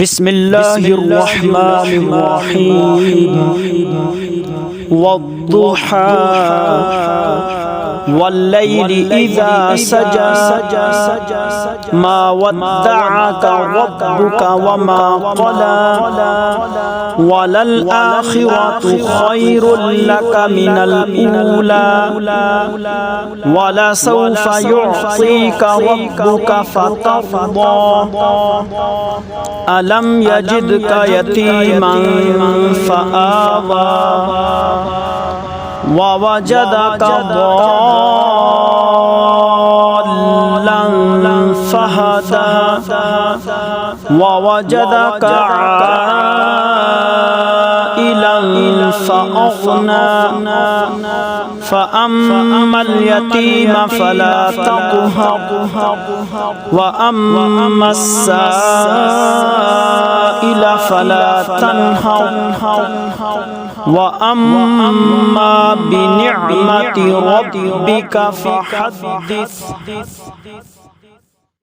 بسم الله الرحمن الرحيم والضحى والليل إذا سجى ما ودعك ربك وما قلى وللآخرة خير لك من الأولى ولسوف يعطيك ربك فترضى ألم يجدك يتيما فآوى ووجدك ضالا فهدى ووجدك عائلا فأغنى فأما اليتيم فلا تقهر وأما السائل فلا تنهر وأما بنعمة ربك فحدث